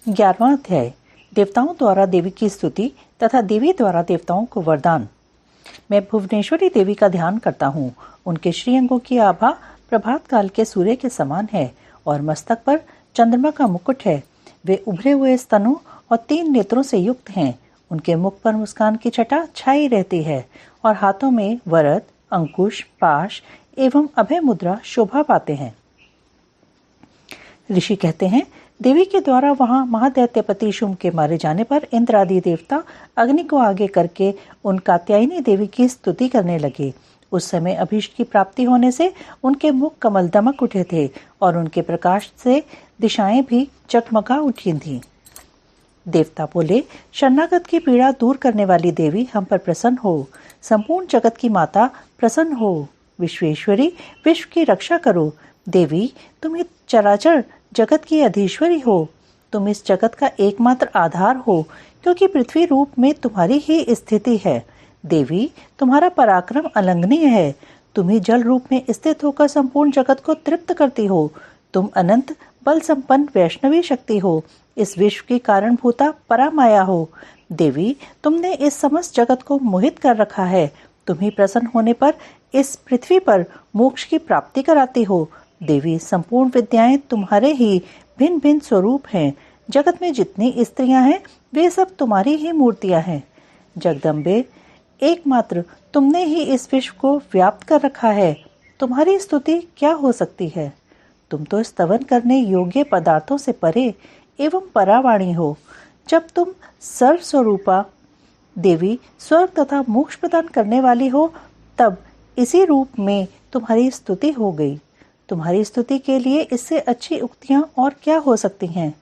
11वां अध्याय, देवताओं द्वारा देवी की स्तुति तथा देवी द्वारा देवताओं को वरदान। मैं भुवनेश्वरी देवी का ध्यान करता हूँ। उनके श्रीअंगों की आभा प्रभात काल के सूर्य के समान है और मस्तक पर चंद्रमा का मुकुट है। वे उभरे हुए स्तनों और 3 नेत्रों से युक्त हैं। उनके मुख पर मुस्कान की छटा छाई रहती है और हाथों में वरद, अंकुश, पाश एवं अभय मुद्रा शोभा पाते हैं। ऋषि कहते हैं, देवी के द्वारा वहां महादैत्यपति शुंभ के मारे जाने पर इंद्र आदि देवता अग्नि को आगे करके उन कात्यायनी देवी की स्तुति करने लगे। उस समय अभीष्ट की प्राप्ति होने से उनके मुख कमल दमक उठे थे और उनके प्रकाश से दिशाएं भी जगमगा उठी थीं। देवता बोले, शरणागत की पीड़ा दूर करने वाली देवी हम पर प्रसन्न हो। संपूर्ण जगत की माता प्रसन्न हो। विश्वेश्वरी, विश्व की रक्षा करो। देवी, तुम ही चराचर जगत की अधीश्वरी हो। तुम इस जगत का एकमात्र आधार हो, क्योंकि पृथ्वी रूप में तुम्हारी ही स्थिति है। देवी, तुम्हारा पराक्रम अलंघनीय है। तुम ही जल रूप में स्थित होकर संपूर्ण जगत को तृप्त करती हो। तुम अनंत बल संपन्न वैष्णवी शक्ति हो। इस विश्व की कारणभूता परामाया हो। देवी, तुमने इस समस्त जगत को मोहित कर रखा है। तुम ही प्रसन्न होने पर इस पृथ्वी पर मोक्ष की प्राप्ति कराती हो। देवी, संपूर्ण विद्याएं तुम्हारे ही भिन्न भिन्न स्वरूप हैं। जगत में जितनी स्त्रियां हैं वे सब तुम्हारी ही मूर्तियां हैं। जगदम्बे, एकमात्र तुमने ही इस विश्व को व्याप्त कर रखा है। तुम्हारी स्तुति क्या हो सकती है? तुम तो स्तवन करने योग्य पदार्थों से परे एवं परावाणी हो। जब तुम सर्वस्वरूपा देवी स्वर्ग तथा मोक्ष प्रदान करने वाली हो, तब इसी रूप में तुम्हारी स्तुति हो गई। तुम्हारी स्तुति के लिए इससे अच्छी उक्तियां और क्या हो सकती हैं?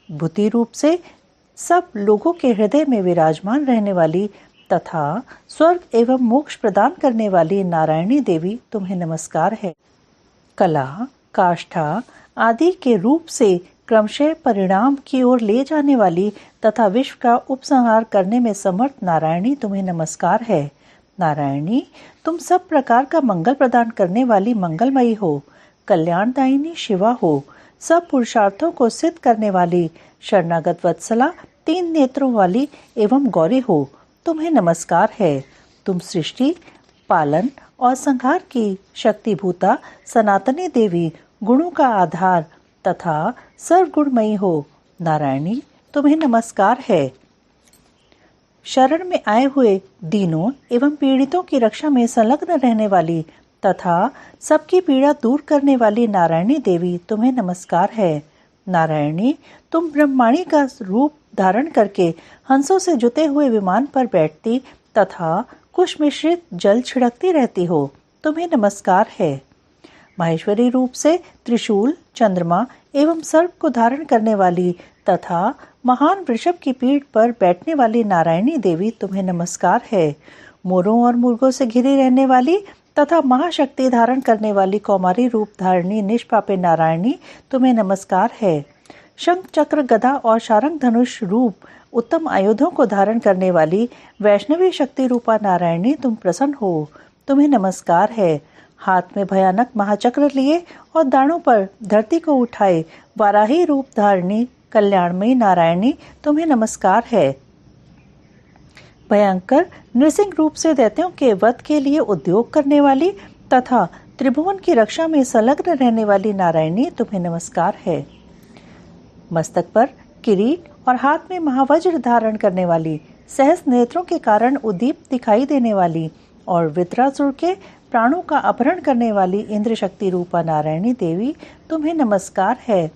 बुद्धि रूप से सब लोगों के हृदय में विराजमान रहने वाली तथा स्वर्ग एवं मोक्ष प्रदान करने वाली नारायणी देवी, तुम्हें नमस्कार है। कला, काष्ठा आदि के रूप से क्रमशः परिणाम की ओर ले जाने वाली तथा विश्व का उपसंहार करने में समर्थ नारायणी, तुम्हें नमस्कार है। नारायणी, तुम सब प्रकार का मंगल प्रदान करने वाली मंगलमयी हो। कल्याणदायिनी शिवा हो। सब पुरुषार्थों को सिद्ध करने वाली शरणागत वत्सला, 3 नेत्रों वाली एवं गौरी हो। तुम्हें नमस्कार है। तुम सृष्टि, पालन और संहार की शक्तिभूता सनातनी देवी, गुणों का आधार तथा सर्वगुणमयी हो। नारायणी, तुम्हें नमस्कार है। शरण में आए हुए दीनों एवं पीड़ितों की रक्षा में संलग्न रहने वाली तथा सबकी पीड़ा दूर करने वाली नारायणी देवी, तुम्हें नमस्कार है। नारायणी, तुम ब्रह्माणी का रूप धारण करके हंसों से जुते हुए विमान पर बैठती तथा कुश मिश्रित जल छिड़कती रहती हो। तुम्हें नमस्कार है। माहेश्वरी रूप से त्रिशूल, चंद्रमा एवं सर्प को धारण करने वाली तथा महान वृषभ की पीठ पर बैठने वाली नारायणी देवी, तुम्हें नमस्कार है। मोरों और मुर्गों से घिरी रहने वाली तथा महाशक्ति धारण करने वाली कौमारी रूप धारणी निष्पापे नारायणी, तुम्हें नमस्कार है। शंख, चक्र, गदा और शारंग धनुष रूप उत्तम आयुधों को धारण करने वाली वैष्णवी शक्ति रूपा नारायणी, तुम प्रसन्न हो। तुम्हें नमस्कार है। हाथ में भयानक महाचक्र लिए और दाढ़ों पर धरती को उठाए वाराही रूप धारणी कल्याणमयी नारायणी, तुम्हें नमस्कार है। भयंकर नृसिंह रूप से दैत्यों के वध के लिए उद्योग करने वाली तथा त्रिभुवन की रक्षा में संलग्न रहने वाली नारायणी, तुम्हें नमस्कार है। मस्तक पर किरीट और हाथ में महावज्र धारण करने वाली, सहस्र नेत्रों के कारण उद्दीप्त दिखाई देने वाली और वृत्रासुर के प्राणों का अपहरण करने वाली इंद्र शक्ति रूपा नारायणी देवी, तुम्हें नमस्कार है।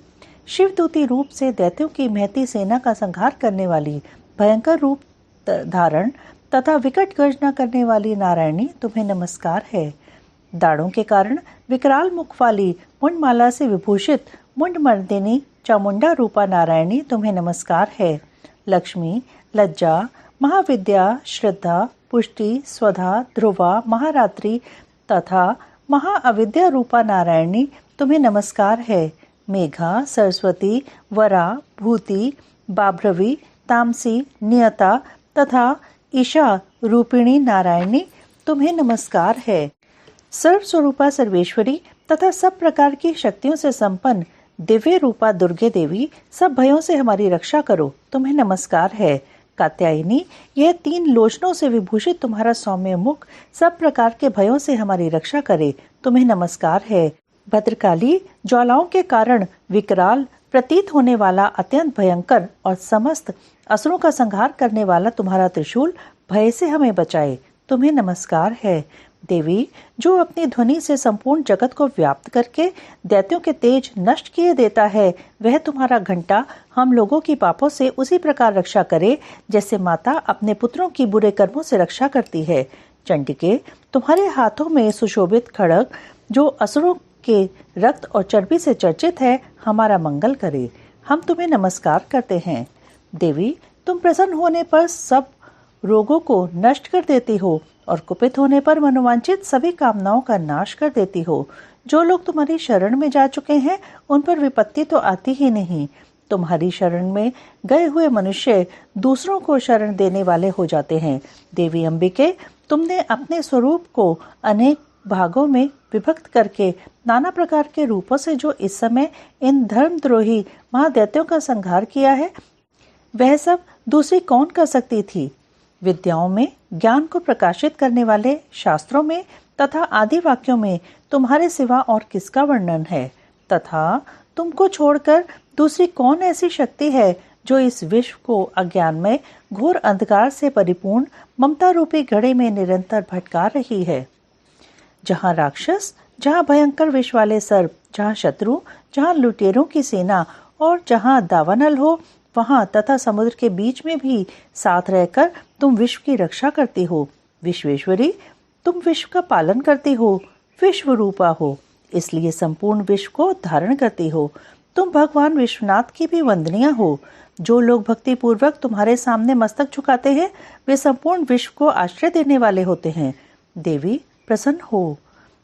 शिवदूती रूप से दैत्यों की महती सेना का संहार करने वाली, भयंकर रूप धारण तथा विकट गर्जना करने वाली नारायणी, तुम्हें नमस्कार है। दाढ़ों के कारण विकराल मुख वाली मुंडमाला से विभूषित मुंडमर्दिनी चामुंडा रूपा नारायणी, तुम्हें नमस्कार है। लक्ष्मी, लज्जा, महाविद्या, श्रद्धा, पुष्टि, स्वधा, ध्रुवा, महारात्रि तथा महाअविद्या रूपा नारायणी, तुम्हें नमस्कार है। मेघा, सरस्वती, वरा, भूति, बाभ्रवी, तामसी, नियता तथा ईशा रूपिणी नारायणी, तुम्हें नमस्कार है। सर्वस्वरूपा सर्वेश्वरी तथा सब प्रकार की शक्तियों से संपन्न दिव्य रूपा दुर्गे देवी, सब भयों से हमारी रक्षा करो, तुम्हें नमस्कार है। कात्यायनी, यह 3 लोचनों से विभूषित तुम्हारा सौम्य मुख सब प्रकार के भयों से हमारी रक्षा करे, तुम्हें नमस्कार है। भद्रकाली, ज्वालाओं के कारण विकराल प्रतीत होने वाला अत्यंत भयंकर और समस्त असुरों का संहार करने वाला तुम्हारा त्रिशूल भय से हमें बचाए, तुम्हें नमस्कार है। देवी, जो अपनी ध्वनि से संपूर्ण जगत को व्याप्त करके दैत्यों के तेज नष्ट किए देता है, वह तुम्हारा घंटा हम लोगों की पापों से उसी प्रकार रक्षा करे जैसे माता अपने पुत्रों की बुरे कर्मों से रक्षा करती है। चंडिके, तुम्हारे हाथों में सुशोभित खड्ग जो असुरों के रक्त और चर्बी से चर्चित है, हमारा मंगल करे, हम तुम्हें नमस्कार करते हैं। देवी, तुम प्रसन्न होने पर सब रोगों को नष्ट कर देती हो और कुपित होने पर मनोवांछित सभी कामनाओं का नाश कर देती हो। जो लोग तुम्हारी शरण में जा चुके हैं, उन पर विपत्ति तो आती ही नहीं। तुम्हारी शरण में गए हुए मनुष्य दूसरों को शरण देने वाले हो जाते हैं। देवी अंबिके, तुमने अपने स्वरूप को अनेक भागों में विभक्त करके नाना प्रकार के रूपों से जो इस समय इन धर्मद्रोही महादैत्यों का संहार किया है, वह सब दूसरी कौन कर सकती थी। विद्याओं में, ज्ञान को प्रकाशित करने वाले शास्त्रों में तथा आदि वाक्यों में तुम्हारे सिवा और किसका वर्णन है, तथा तुमको छोड़कर दूसरी कौन ऐसी शक्ति है जो इस विश्व को अज्ञान में घोर अंधकार से परिपूर्ण ममता रूपी घड़े में निरंतर भटका रही है। जहाँ राक्षस, जहाँ भयंकर विष वाले सर्प, जहाँ शत्रु, जहाँ लुटेरों की सेना और जहाँ दावानल हो, वहां तथा समुद्र के बीच में भी साथ रहकर तुम विश्व की रक्षा करती हो। विश्वेश्वरी, तुम विश्व का पालन करती हो, विश्व रूपा हो, इसलिए संपूर्ण विश्व को धारण करती हो। तुम भगवान विश्वनाथ की भी वंदनीय हो। जो लोग भक्ति पूर्वक तुम्हारे सामने मस्तक झुकाते हैं, वे संपूर्ण विश्व को आश्रय देने वाले होते हैं। देवी, प्रसन्न हो।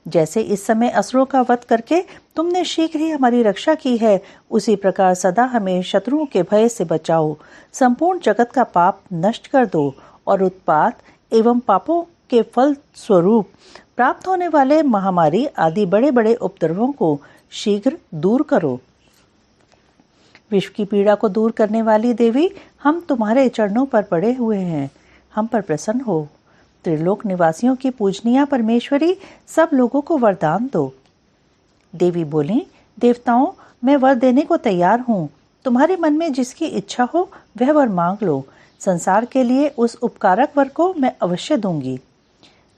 जैसे इस समय असुरों का वध करके तुमने शीघ्र ही हमारी रक्षा की है, उसी प्रकार सदा हमें शत्रुओं के भय से बचाओ। संपूर्ण जगत का पाप नष्ट कर दो और उत्पात एवं पापों के फल स्वरूप प्राप्त होने वाले महामारी आदि बड़े बड़े उपद्रवों को शीघ्र दूर करो। विश्व की पीड़ा को दूर करने वाली देवी, हम तुम्हारे चरणों पर पड़े हुए हैं, हम पर प्रसन्न हो। त्रिलोक निवासियों की पूजनीय परमेश्वरी, सब लोगों को वरदान दो। देवी बोली, देवताओं, मैं वर देने को तैयार हूँ। तुम्हारे मन में जिसकी इच्छा हो वह वर मांग लो। संसार के लिए उस उपकारक वर को मैं अवश्य दूंगी।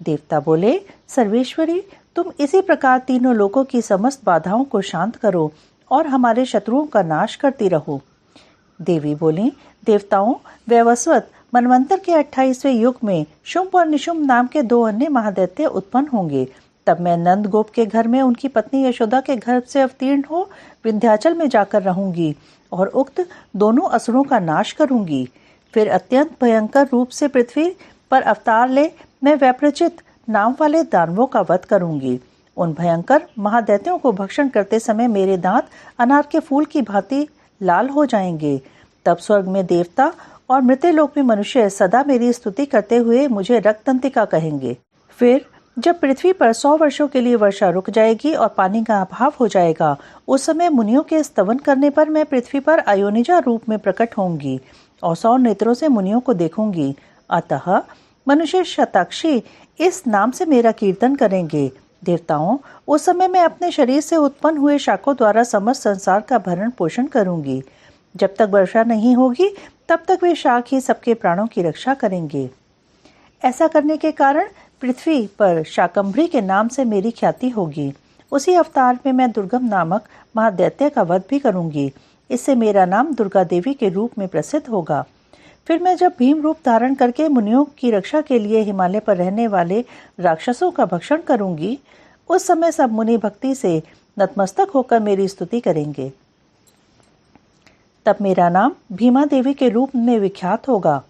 देवता बोले, सर्वेश्वरी, तुम इसी प्रकार तीनों लोकों की समस्त बाधाओं को शांत करो और हमारे शत्रुओं का नाश करती रहो। देवी बोली, देवताओं, वैवस्वत मनवंतर के 28वें युग में शुंभ और निशुंभ नाम के 2 अन्य महादैत्य उत्पन्न होंगे। तब मैं नंद गोप के घर में उनकी पत्नी यशोदा के घर से अवतीर्ण हो विंध्याचल में जाकर रहूंगी और उक्त दोनों असुरों का नाश करूंगी। फिर अत्यंत भयंकर रूप से पृथ्वी पर अवतार ले मैं वैप्रचित नाम वाले दानवों का वध करूंगी। उन भयंकर महादैत्यों को भक्षण करते समय मेरे दांत अनार के फूल की भांति लाल हो जाएंगे। तब स्वर्ग में देवता और मृत्यलोक में मनुष्य सदा मेरी स्तुति करते हुए मुझे रक्तदंतिका कहेंगे। फिर जब पृथ्वी पर 100 वर्षों के लिए वर्षा रुक जाएगी और पानी का अभाव हो जाएगा, उस समय मुनियों के स्तवन करने पर मैं पृथ्वी पर अयोनिजा रूप में प्रकट होंगी और 100 नेत्रों से मुनियों को देखूंगी। अतः मनुष्य शताक्षी इस नाम से मेरा कीर्तन करेंगे। देवताओं, उस समय मैं अपने शरीर से उत्पन्न हुए शाखों द्वारा समस्त संसार का भरण पोषण करूंगी। जब तक वर्षा नहीं होगी, तब तक वे शाख ही सबके प्राणों की रक्षा करेंगे। ऐसा करने के कारण पृथ्वी पर शाकंभरी के नाम से मेरी ख्याति होगी। उसी अवतार में मैं दुर्गम नामक महादैत्य का वध भी करूंगी। इससे मेरा नाम दुर्गा देवी के रूप में प्रसिद्ध होगा। फिर मैं जब भीम रूप धारण करके मुनियों की रक्षा के लिए हिमालय पर रहने वाले राक्षसों का भक्षण करूंगी, उस समय सब मुनि भक्ति से नतमस्तक होकर मेरी स्तुति करेंगे। तब मेरा नाम भीमा देवी के रूप में विख्यात होगा।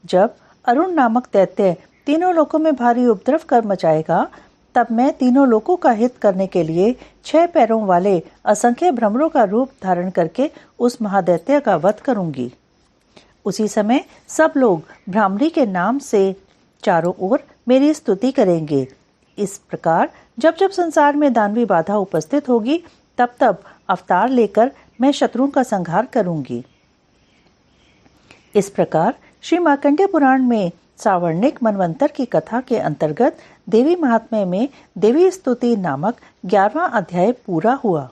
जब अरुण नामक दैत्य तीनों लोकों में भारी उपद्रव कर मचाएगा, तब मैं तीनों लोकों का हित करने के लिए 6 पैरों वाले असंख्य भ्रमरों का रूप धारण करके उस महादैत्य का वध करूंगी। उसी समय सब लोग भ्रामरी के नाम से चारों ओर मेरी स्तुति करेंगे। इस प्रकार जब जब संसार में दानवी बाधा उपस्थित होगी, तब तब अवतार लेकर मैं शत्रुओं का संहार करूंगी। इस प्रकार श्री मार्कंडेय पुराण में सावर्णिक मनवंतर की कथा के अंतर्गत देवी महात्म्य में देवी स्तुति नामक 11वां अध्याय पूरा हुआ।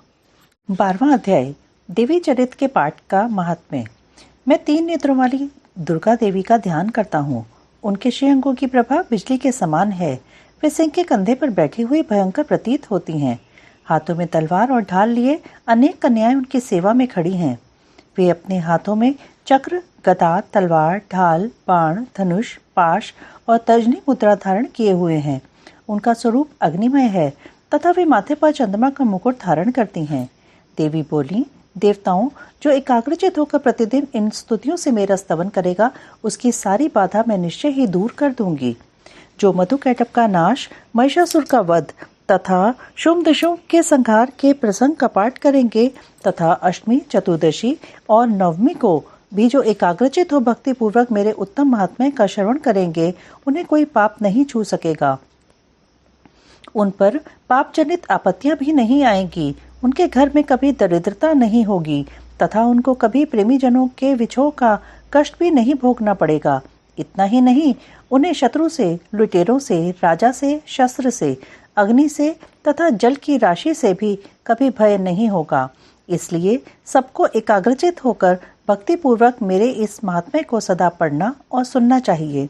12वां अध्याय देवी चरित्र के पाठ का महात्म्य। मैं 3 नेत्रों वाली दुर्गा देवी का ध्यान करता हूँ। उनके 6 अंगों की प्रभा बिजली के समान है। वे सिंह के कंधे पर बैठी हुई भयंकर प्रतीत होती हैं। हाथों में तलवार और ढाल लिए अनेक कन्याएं उनकी सेवा में खड़ी हैं। वे अपने हाथों में चक्र, गदा, तलवार, ढाल, बाण, धनुष, पाश और तर्जनी मुद्रा धारण किए हुए हैं। उनका स्वरूप अग्निमय है तथा वे माथे पर चंद्रमा का मुकुट धारण करती हैं। देवी बोली, देवताओं, जो एकाग्रचित होकर प्रतिदिन इन स्तुतियों से मेरा स्तवन करेगा, उसकी सारी बाधा मैं निश्चय ही दूर कर दूंगी। जो मधुकैटभ का नाश, महिषासुर का वध तथा शुम्भ के संहार के प्रसंग का पाठ करेंगे तथा अष्टमी, चतुर्दशी और नवमी को भी जो एकाग्रचित हो भक्ति पूर्वक मेरे उत्तम महात्म्य का श्रवण करेंगे, उन्हें कोई पाप नहीं छू सकेगा। उन पर पाप जनित आपत्तियां भी नहीं आएंगी। उनके घर में कभी दरिद्रता नहीं होगी तथा उनको कभी प्रेमी जनों के विछोह का कष्ट भी नहीं भोगना पड़ेगा। इतना ही नहीं, उन्हें शत्रु से, लुटेरों से, राजा से, शस्त्र से, अग्नि से तथा जल की राशि से भी कभी भय नहीं होगा। इसलिए सबको एकाग्रचित होकर भक्ति पूर्वक मेरे इस महात्म्य को सदा पढ़ना और सुनना चाहिए।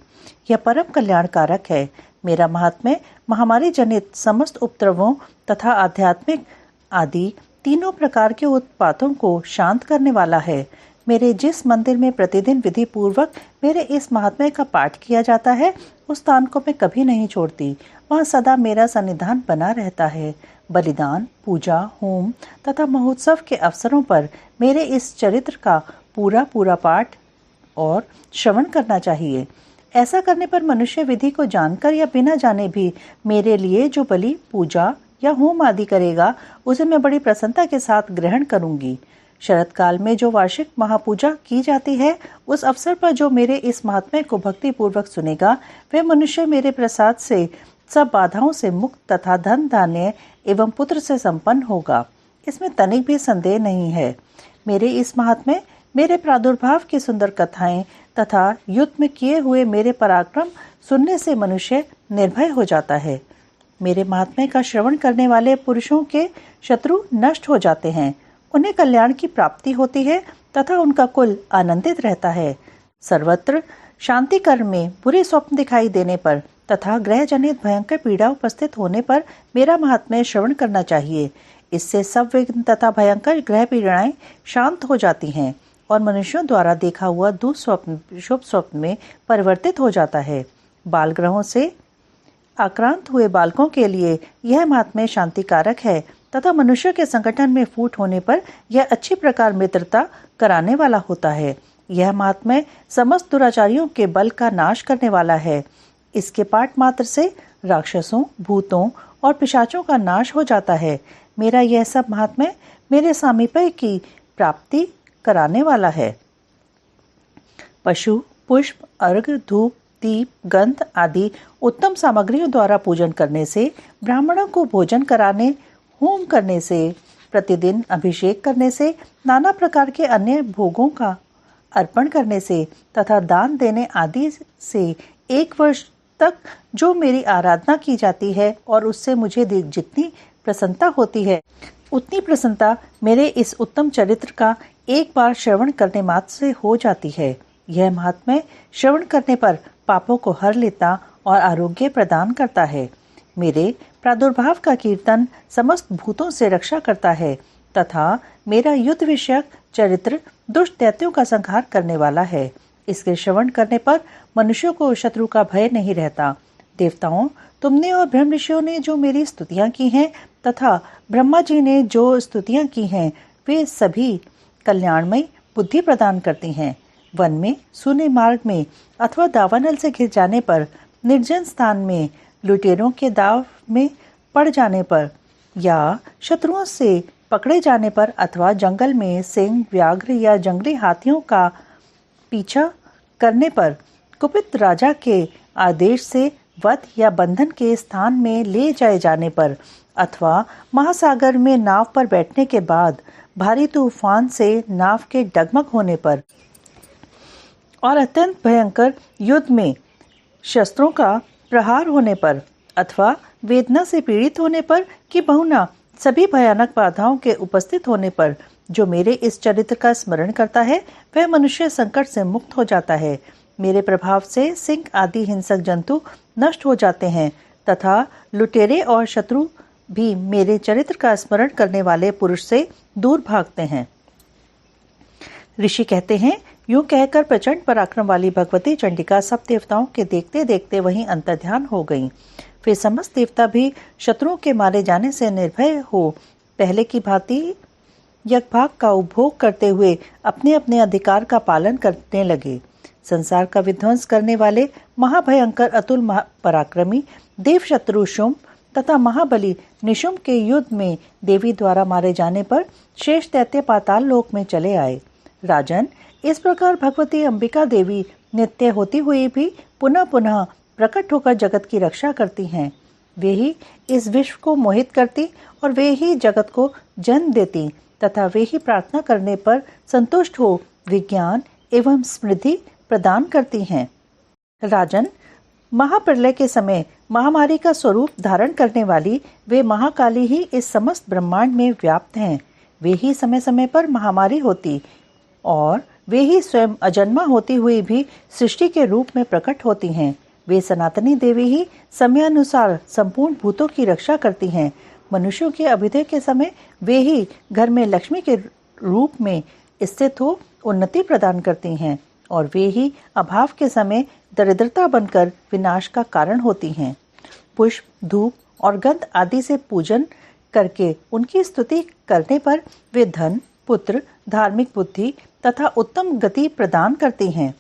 यह परम कल्याणकारक है। मेरा महात्म्य महामारी जनित समस्त उपद्रवों तथा आध्यात्मिक आदि तीनों प्रकार के उत्पातों को शांत करने वाला है। मेरे जिस मंदिर में प्रतिदिन विधि पूर्वक मेरे इस महात्म्य का पाठ किया जाता है, उस स्थान को मैं कभी नहीं छोड़ती। वहाँ सदा मेरा सन्निधान बना रहता है। बलिदान, पूजा, होम तथा महोत्सव के अवसरों पर मेरे इस चरित्र का पूरा पाठ और श्रवण करना चाहिए। ऐसा करने पर मनुष्य विधि को जानकर या बिना जाने भी मेरे लिए जो बलि, पूजा या होम आदि करेगा, उसे मैं बड़ी प्रसन्नता के साथ ग्रहण करूंगी। शरद काल में जो वार्षिक महापूजा की जाती है, उस अवसर पर जो मेरे इस महात्म्य को भक्ति पूर्वक सुनेगा, वह मनुष्य मेरे प्रसाद से सब बाधाओं से मुक्त तथा धन, धान्य एवं पुत्र से संपन्न होगा। इसमें तनिक भी संदेह नहीं है। मेरे इस महात्म्य, मेरे प्रादुर्भाव की सुंदर कथाएं तथा युद्ध में किए हुए मेरे पराक्रम सुनने से मनुष्य निर्भय हो जाता है। मेरे महात्म्य का श्रवण करने वाले पुरुषों के शत्रु नष्ट हो जाते हैं। उन्हें कल्याण की प्राप्ति होती है तथा उनका कुल आनंदित रहता है। सर्वत्र शांति कर्म में बुरे स्वप्न दिखाई देने पर तथा ग्रह जनित भयंकर पीड़ा उपस्थित होने पर मेरा महात्म्य श्रवण करना चाहिए। इससे सब विघ्न तथा भयंकर ग्रह पीड़ाएं शांत हो जाती हैं और मनुष्यों द्वारा देखा हुआ दुःस्वप्न शुभ स्वप्न में परिवर्तित हो जाता है। बाल ग्रहों से आक्रांत हुए बालकों के लिए यह महात्म्य शांतिकारक है तथा मनुष्य के संगठन में फूट होने पर यह अच्छी प्रकार मित्रता कराने वाला होता है। यह महात्म्य समस्त दुराचारियों के बल का नाश करने वाला है। इसके पाठ मात्र से राक्षसों, भूतों और पिशाचों का नाश हो जाता है। मेरा यह सब महात्म्य मेरे सामीप्य की प्राप्ति कराने वाला है। पशु, पुष्प, अर्घ, धूप, दीप, गंध आदि उत्तम सामग्रियों द्वारा पूजन करने से, ब्राह्मणों को भोजन कराने, होम करने से, प्रतिदिन अभिषेक करने से, नाना प्रकार के अन्य भोगों का अर्पण करने से तथा दान देने आदि से 1 वर्ष तक जो मेरी आराधना की जाती है और उससे मुझे जितनी प्रसन्नता होती है, उतनी प्रसन्नता मेरे इस उत्तम चरित्र का एक बार श्रवण करने मात्र से हो जाती है। यह महात्म्य श्रवण करने पर पापों को हर लेता और आरोग्य प्रदान करता है। मेरे प्रादुर्भाव का कीर्तन समस्त भूतों से रक्षा करता है तथा मेरा युद्ध विषयक चरित्र दुष्ट दैत्यों का संहार करने वाला है। इसके श्रवण करने पर मनुष्यों को शत्रु का भय नहीं रहता। देवताओं, तुमने और ब्रह्म ऋषियों ने जो मेरी स्तुतियां की हैं तथा ब्रह्मा जी ने जो स्तुतियां की हैं, वे सभी कल्याणमय बुद्धि प्रदान करती हैं। वन में, सूने मार्ग में अथवा दावानल से घिर जाने पर, निर्जन स्थान में, लुटेरों के दाव में पड़ जाने पर या शत्रुओं से पकड़े जाने पर अथवा जंगल में सिंह, व्याघ्र या जंगली हाथियों का पीछा करने पर, कुपित राजा के आदेश से वध या बंधन के स्थान में ले जाए जाने पर अथवा महासागर में नाव पर बैठने के बाद भारी तूफान से नाव के डगमग होने पर और अत्यंत भयंकर युद्ध में शस्त्रों का प्रहार होने पर अथवा वेदना से पीड़ित होने पर कि बहुना सभी भयानक बाधाओं के उपस्थित होने पर जो मेरे इस चरित्र का स्मरण करता है वह मनुष्य संकट से मुक्त हो जाता है। मेरे प्रभाव से सिंह आदि हिंसक जंतु नष्ट हो जाते हैं तथा लुटेरे और शत्रु भी मेरे चरित्र का स्मरण करने वाले पुरुष से दूर भागते हैं। ऋषि कहते हैं, यूं कहकर प्रचंड पराक्रम वाली भगवती चंडिका सब देवताओं के देखते देखते वहीं अंतर्ध्यान हो गईं। फिर समस्त देवता भी शत्रुओं के मारे जाने से निर्भय हो पहले की भांति यज्ञभाग का उपभोग करते हुए अपने अपने अधिकार का पालन करने लगे। संसार का विध्वंस करने वाले महाभयंकर अतुल पराक्रमी देव शत्रु शुंभ तथा महाबली निशुंभ के युद्ध में देवी द्वारा मारे जाने पर शेष दैत्य पाताल लोक में चले आए। राजन, इस प्रकार भगवती अंबिका देवी नित्य होती हुई भी पुनः पुनः प्रकट होकर जगत की रक्षा करती हैं। वे ही इस विश्व को मोहित करती और वे ही जगत को जन्म देती तथा वे ही प्रार्थना करने पर संतुष्ट हो विज्ञान एवं समृद्धि प्रदान करती हैं। राजन, महाप्रलय के समय महामारी का स्वरूप धारण करने वाली वे महाकाली ही इस समस्त ब्रह्मांड में व्याप्त हैं। वे ही समय समय पर महामारी होती और वे ही स्वयं अजन्मा होती हुई भी सृष्टि के रूप में प्रकट होती हैं। वे सनातनी देवी ही समयानुसार संपूर्ण भूतों की रक्षा करती हैं। मनुष्यों के अभ्युदय के समय वे ही घर में लक्ष्मी के रूप में स्थित हो उन्नति प्रदान करती हैं और वे ही अभाव के समय दरिद्रता बनकर विनाश का कारण होती हैं। पुष्प, धूप और गंध आदि से पूजन करके उनकी स्तुति करने पर वे धन, पुत्र, धार्मिक बुद्धि तथा उत्तम गति प्रदान करती हैं।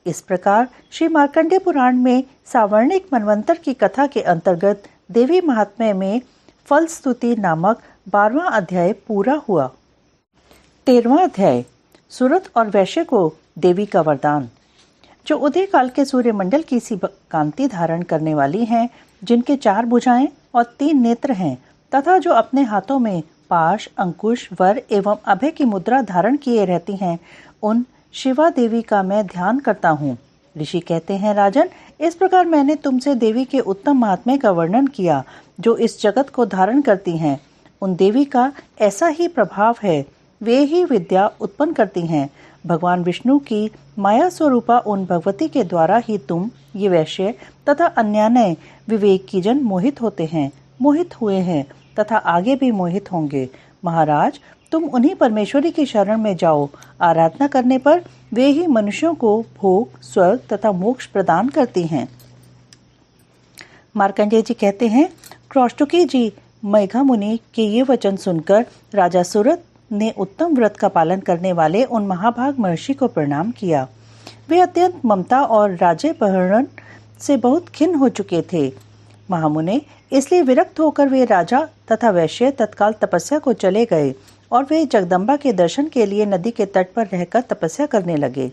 इस प्रकार श्री मार्कंडेय पुराण में सावर्णिक मनवंतर की कथा के अंतर्गत देवी महात्म्य में फल स्तुति नामक 12वां अध्याय पूरा हुआ। 13वां अध्याय सूरत और वैश्य को देवी का वरदान। जो उदय काल के सूर्यमंडल की सी कांति धारण करने वाली हैं, जिनके 4 भुजाएं और 3 नेत्र हैं तथा जो अपने हाथों में पाश, अंकुश, वर एवं अभय की मुद्रा धारण किए रहती हैं, उन शिवा देवी का मैं ध्यान करता हूँ। ऋषि कहते हैं, राजन, इस प्रकार मैंने तुमसे देवी के उत्तम महात्म्य का वर्णन किया जो इस जगत को धारण करती हैं। उन देवी का ऐसा ही प्रभाव है, वे ही विद्या उत्पन्न करती हैं। भगवान विष्णु की माया स्वरूपा उन भगवती के द्वारा ही तुम ये वैश्य तथा अन्यान्य विवेक की जन मोहित होते हैं, मोहित हुए हैं तथा आगे भी मोहित होंगे। महाराज, तुम उन्हीं परमेश्वरी की शरण में जाओ। आराधना करने पर वे ही मनुष्यों को भोग, स्वर्ग तथा मोक्ष प्रदान करती हैं। मार्कंडेय जी कहते हैं, क्रौष्टुकी जी मेघा मुनि के ये वचन सुनकर राजा सूरत ने उत्तम व्रत का पालन करने वाले उन महाभाग महर्षि को प्रणाम किया। वे अत्यंत ममता और राज्यपहरण से बहुत खिन्न हो चुके थे। महामुने, इसलिए विरक्त होकर वे राजा तथा वैश्य तत्काल तपस्या को चले गए और वे जगदम्बा के दर्शन के लिए नदी के तट पर रहकर तपस्या करने लगे।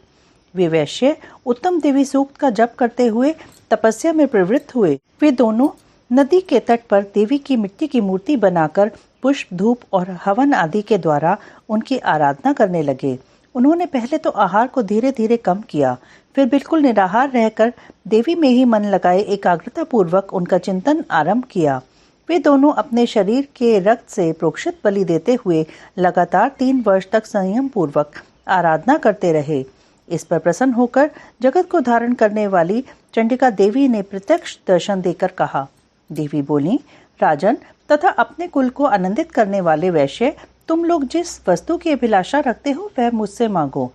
वे वैश्य उत्तम देवी सूक्त का जप करते हुए तपस्या में प्रवृत्त हुए। वे दोनों नदी के तट पर देवी की मिट्टी की मूर्ति बनाकर पुष्प, धूप और हवन आदि के द्वारा उनकी आराधना करने लगे। उन्होंने पहले तो आहार को धीरे धीरे कम किया, फिर बिल्कुल निराहार रहकर देवी में ही मन लगाए एकाग्रता पूर्वक उनका चिंतन आरंभ किया। वे दोनों अपने शरीर के रक्त से प्रोक्षित बलि देते हुए लगातार 3 वर्ष तक संयम पूर्वक आराधना करते रहे। इस पर प्रसन्न होकर जगत को धारण करने वाली चंडिका देवी ने प्रत्यक्ष दर्शन देकर कहा। देवी बोली, राजन तथा अपने कुल को आनंदित करने वाले वैश्य, तुम लोग जिस वस्तु की अभिलाषा रखते हो वह मुझसे मांगो,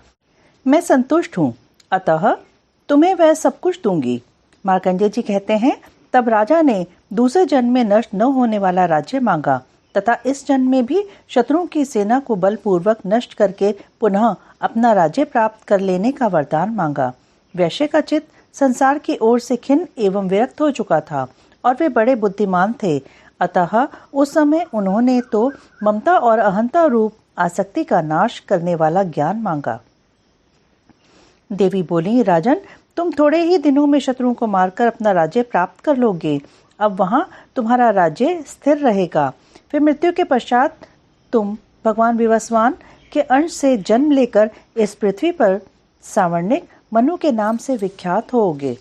मैं संतुष्ट हूँ, अतः तुम्हें वह सब कुछ दूंगी। मार्कंडेय जी कहते हैं, तब राजा ने दूसरे जन्म में नष्ट न होने वाला राज्य मांगा तथा इस जन्म में भी शत्रुओं की सेना को बलपूर्वक नष्ट करके पुनः अपना राज्य प्राप्त कर लेने का वरदान मांगा। वैश्य का चित्त संसार की ओर से खिन्न एवं विरक्त हो चुका था और वे बड़े बुद्धिमान थे, अतः उस समय उन्होंने तो ममता और अहंता रूप आसक्ति का नाश करने वाला ज्ञान मांगा। देवी बोली, राजन, तुम थोड़े ही दिनों में शत्रुओं को मारकर अपना राज्य प्राप्त कर लोगे। अब वहाँ तुम्हारा राज्य स्थिर रहेगा। फिर मृत्यु के पश्चात तुम भगवान विवस्वान के अंश से जन्म लेकर इस पृथ्वी पर सावर्णिक मनु के नाम से विख्यात होगे।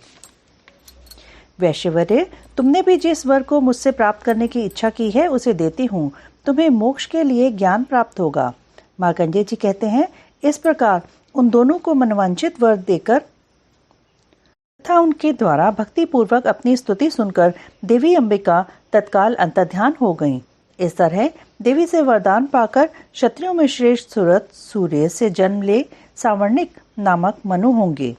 वैश्यवर्य, तुमने भी जिस वर को मुझसे प्राप्त करने की इच्छा की है उसे देती हूँ। तुम्हें मोक्ष के लिए ज्ञान प्राप्त होगा। मार्कंडेय जी कहते हैं, इस प्रकार उन दोनों को मनवांछित वर देकर तथा उनके द्वारा भक्ति पूर्वक अपनी स्तुति सुनकर देवी अंबिका तत्काल अंतर्ध्यान हो गईं। इस तरह देवी से वरदान पाकर क्षत्रियों में श्रेष्ठ सुरत सूर्य से जन्म ले सावर्णिक नामक मनु होंगे।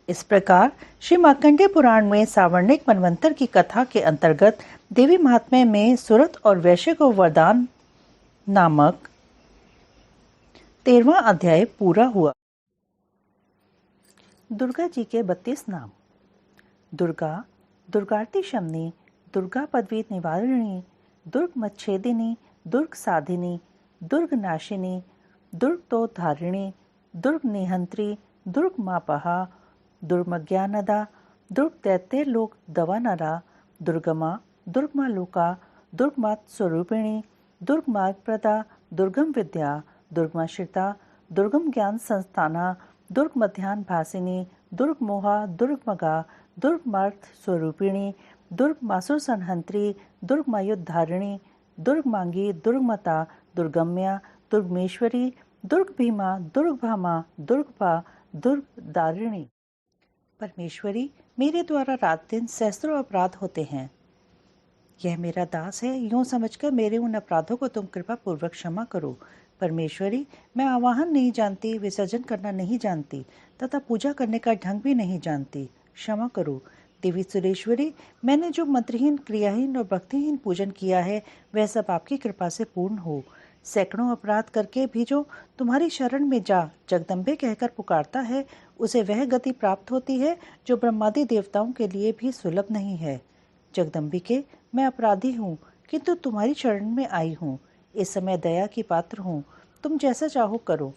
इस प्रकार श्री मार्कंडेय पुराण में सावर्णिक मनवंतर की कथा के अंतर्गत देवी महात्म्य में सुरत और वैश्य को वरदान नामक 13वां अध्याय पूरा हुआ। दुर्गा जी के 32 नाम। दुर्गा, दुर्गार्ति शमनी, दुर्गा पदवी निवारिणी, दुर्ग मच्छेदिनी, दुर्ग साधिनी, दुर्ग नाशिनी, दुर्ग तो धारिणी, दुर्ग निहंत्री, दुर्ग मापहा, दुर्मज्ञानदा, दुर्ग दैत्य लोक दवानरा, दुर्गमा, दुर्गमा लोका, दुर्गमात स्वरूपिणी, दुर्ग मार्गप्रदा, दुर्गम विद्या, दुर्गमाश्रिता, दुर्गम ज्ञान संस्थाना, दुर्ग मध्यान भासिनी, दुर्ग मोहा, दुर्ग मगा, दुर्ग मार्ग स्वरूपिणी, दुर्ग मासुर संहंत्री, दुर्ग मायुद्धारिणी, दुर्ग मांगी, दुर्ग मता, दुर्गम्या, दुर्गमेश्वरी, दुर्ग भीमा, दुर्ग भामा, दुर्ग पा, दुर्ग दारिणी। परमेश्वरी, मेरे द्वारा रात दिन सहस्त्रों अपराध होते हैं। यह मेरा दास है, यूं समझकर मेरे उन अपराधों को तुम कृपा पूर्वक क्षमा करो। परमेश्वरी, मैं आवाहन नहीं जानती, विसर्जन करना नहीं जानती तथा पूजा करने का ढंग भी नहीं जानती, क्षमा करो। देवी सुरेश्वरी, मैंने जो मंत्रहीन, क्रियाहीन और भक्तिहीन पूजन किया है वह सब आपकी कृपा से पूर्ण हो। सैकड़ों अपराध करके भी जो तुम्हारी शरण में जा जगदम्बे कहकर पुकारता है उसे वह गति प्राप्त होती है जो ब्रह्मादि देवताओं के लिए भी सुलभ नहीं है। जगदम्बिके, मैं अपराधी हूँ किंतु तुम्हारी शरण में आई हूँ। इस समय दया की पात्र हूँ, तुम जैसा चाहो करो।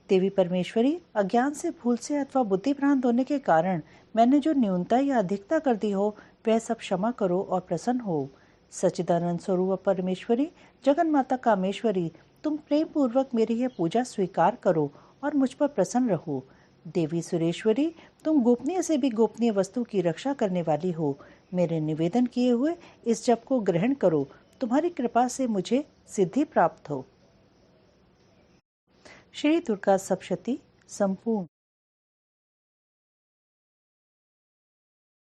देवी परमेश्वरी, अज्ञान से, भूल से अथवा बुद्धि भ्रांत होने के कारण मैंने जो न्यूनता या अधिकता कर दी हो वह सब क्षमा करो और प्रसन्न हो। सच्चिदानंद स्वरूप परमेश्वरी, जगन माता कामेश्वरी, तुम प्रेम पूर्वक मेरी यह पूजा स्वीकार करो और मुझ पर प्रसन्न रहो। देवी सुरेश्वरी, तुम गोपनीय से भी गोपनीय वस्तु की रक्षा करने वाली हो। मेरे निवेदन किए हुए इस जप को ग्रहण करो, तुम्हारी कृपा से मुझे सिद्धि प्राप्त हो। श्री दुर्गा सप्तशती संपूर्ण।